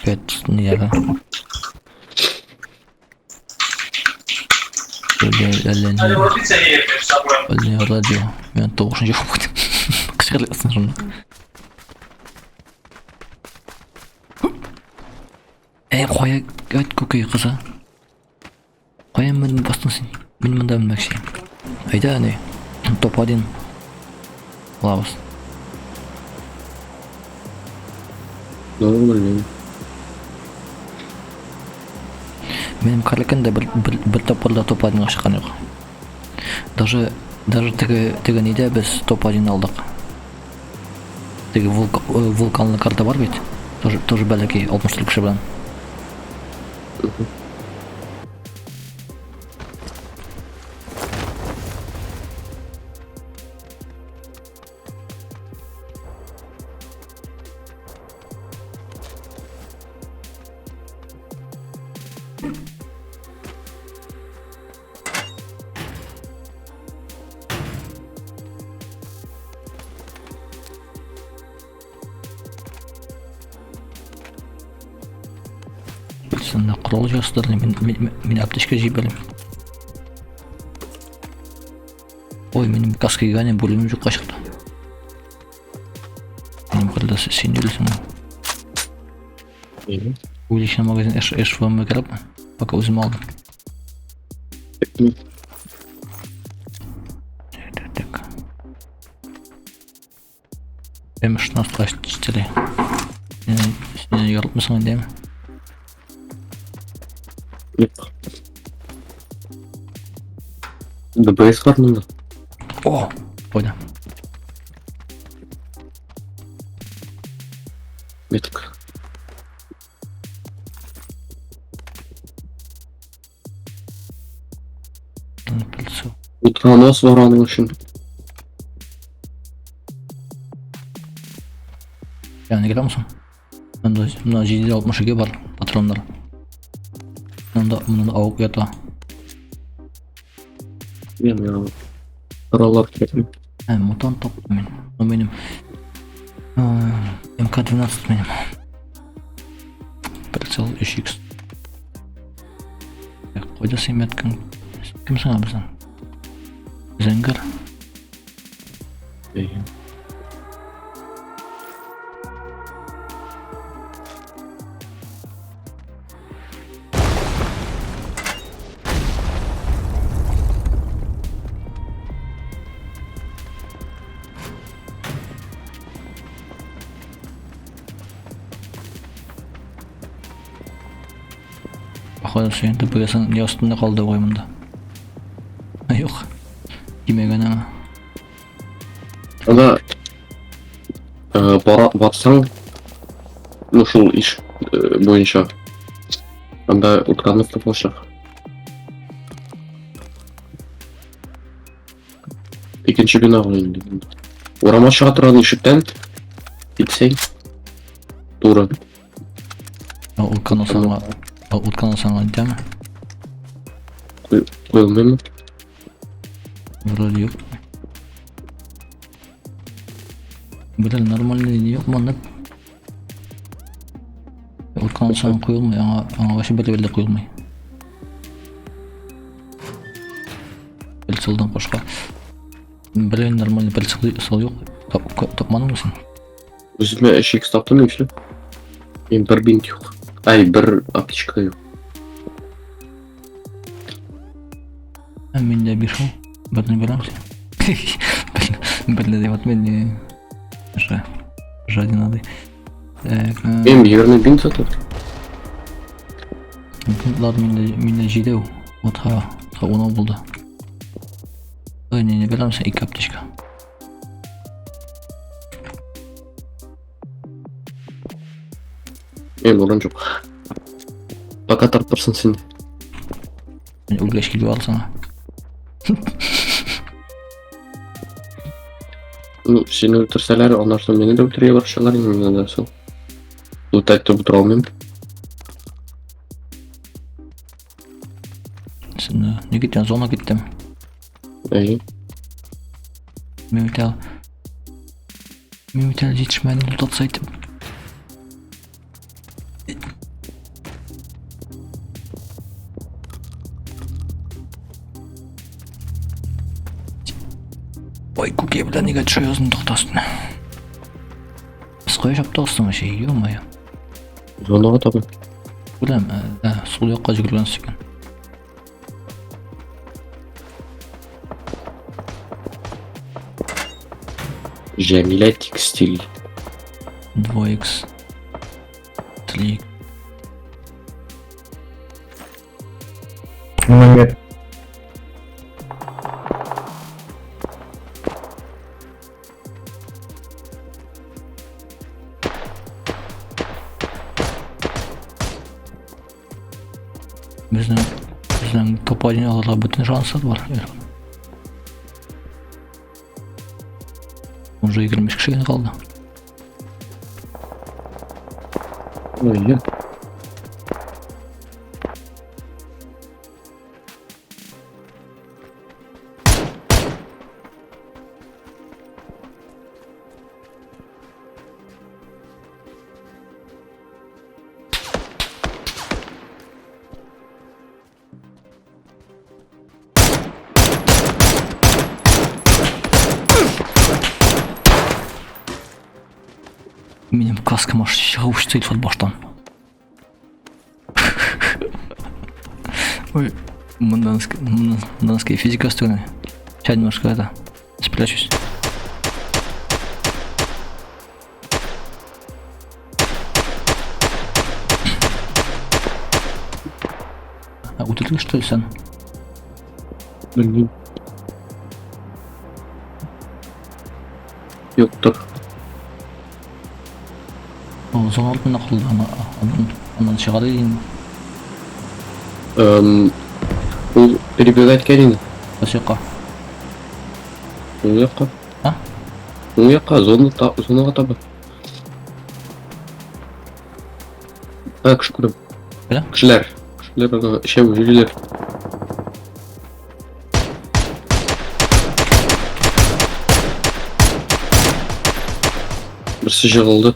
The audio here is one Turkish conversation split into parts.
Evet, niye lan? Öyle radyo. Ben doğuşunca yapmadım. Kışkırtırsın şunu. Koya evet kokuyor kıza. Koya benim bastın sen. Benim bunda bilmek şey. Hayda ne? Topadın. Lavas. Doğru mu? Benim karlıkın da bir toparla topadın aşıkan yok. Даже tege neyde biz topadın aldık. Tege vulkanlı karta var bit. Тоже belki 60'lık kişi bilen. Sen de kural gösterdi. Min apteşke jibelim. Oy benim kaskı gane bölümüm çok kaçırdı. Benim kadar sinirlisin. İyi. Uylışın magazin eş falan bakarım. Bak özüm aldım. Так. М16 kaçtı. Seni yaratmasın değil mi? Yok. DBS var mı? Oh! Oyna. Bir tık. Pilsu. Ultra nasıl var anı şimdi? Yani geliyor musun? Bunda GD62 var patronları. Bunun da avuk yatağı. Bilmiyorum ya. Paralar kesin. Mutant top benim. O benim. MK12 benim. Прицел HX. Koca simetkin. Kimsin abi sen? Zenger. İyi. Bakalım senin de burasının niye üstünde kaldı oyunda. Yok. Yemeğe ama. Ama baksan ушul iş boyunca anda Ukrayna'da boşak. İkinci bina oyundu. Orama şatıran ışıktan gitsek doğru. Utkan sana değil mi? Koyulmuyor mu? Burada yok. Böyle normalde yok mu anlat? Utkan sana koyulmuyor ama başı böyle koyulmuyor. Böyle sıldan başka. Böyle normalde böyle sıl yok. Topmadın mısın? Üzülme eşek taptın mı işte? Benim bir bint yok. Ay bir aptişka yok. Ben de bir şey. Birini bilir misin? Ben de devat beni. Жадин adı. Benim bir yerine bint satır. Minne jideo. O ta onu buldu. Ne bilir misin? İlk aptişka. Benim olan çok. Baka tartırsın seni. Ulgaş gibi alsana. Seni öldürseler ondan sonra beni de öldürüye başlarlar yemin edersin. Bu tekte bu travmayım. Şimdi ne gittin? Zona gittim. İyi. Mehmet Metal yetişmedi loot atsaydım. Vay kukiye bilen nega düşüyorsun doktasın. Biz koyu yaptı aslında şey yiyor mu ya? Zonaga tabi. Bilem, sol yoqqa жүгірген секен. Jamila Tekstil. 2x. Тли. Нет. Bizden topaline alırlar bütün şansı var. Уже 20 kişi kaldı. Öyle. Benim kaskım aşağı uçtuydu от baştan. Ой, мунданская физика стороны. Сейчас немножко это спрячусь. А утырдың что ли sen? Bilmiyorum. Yoktur. O zaman altında kaldı ama ondan çıkardı yine. Ул перебегать келин. Başka. Ул якка. Ha? Ул якка зонага таба. Кіші көрем. Öyle? Кішілер ана ішеп жүргелер. Бірсі жығылды.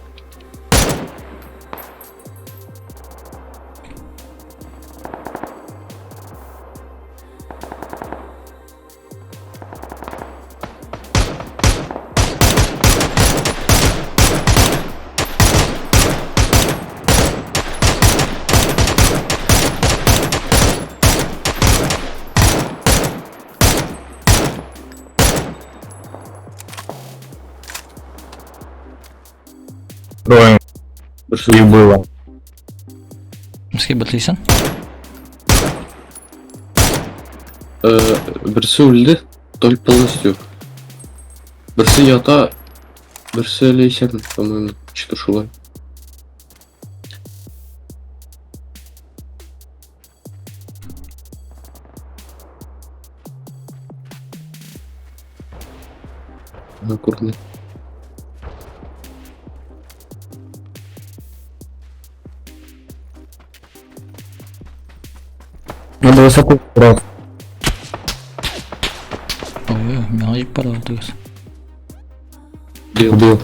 Троем Бірсі их было. Bizga bitliysan? Бірсі өлді. Толь полностью. Бірсі ята. Бірсі лейсен, по-моему, что-то шулай. Аккуратно. Надо высоко брать. Ой, мені жеп бара отыгыз. Дел.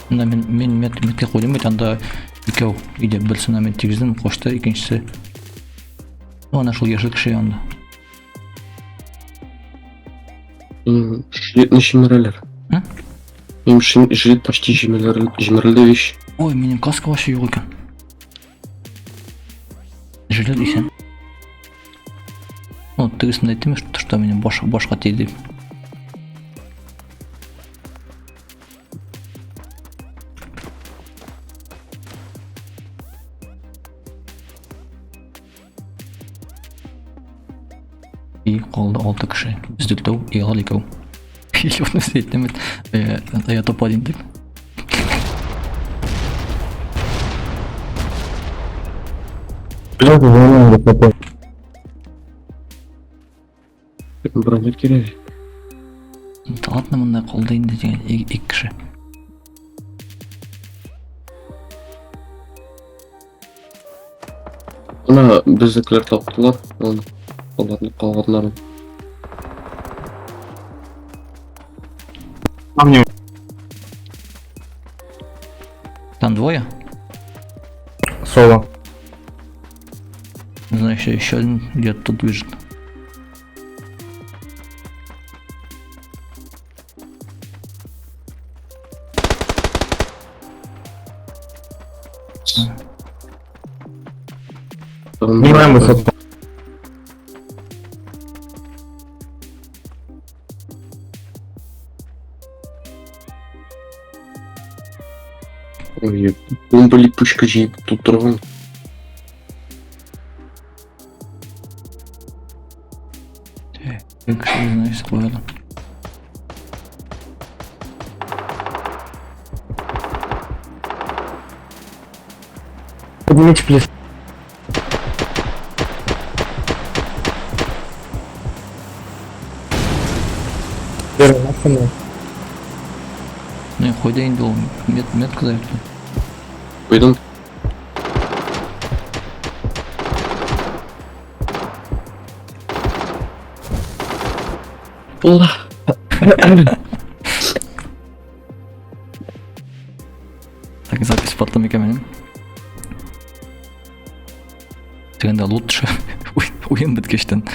Анда мен метке қойдым бит, анда екеу үйде бірсіне мен тигіздім, қошты, екіншісі ана шул яшыл кіші анда. Жилетный жемірелер. Hı? Benim жилет почти жемірелді вещь. Ой, менің каска вообще yok екен. Жилет исен. Ну, тігісінде айттым, что менің бошқа тиді. И қалды 6 кіші. Үздіктеу, иғал екеу. Оны сөйттім, я топ-1 деп. Придёт в волну высоко. Бронет керек. Ладно, мындай колдойн деген эки киши. Ана біздікілер таптылар. Оны қалғанларын. А мне Там двое? соло. Значит, еще один где-то тут движет. Снимаем высоту. Ой, бомбалик пушка жейіп тут тұрған. Эки киши, значит, коелу. Поднимите плюс. Первый максимум. Ну, койда инде ол метка да өттү. Қойдым. Болды. Так, запись потом екен. Дегенде лут шы. Ойын біткештен.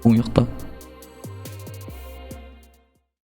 Оң жақта.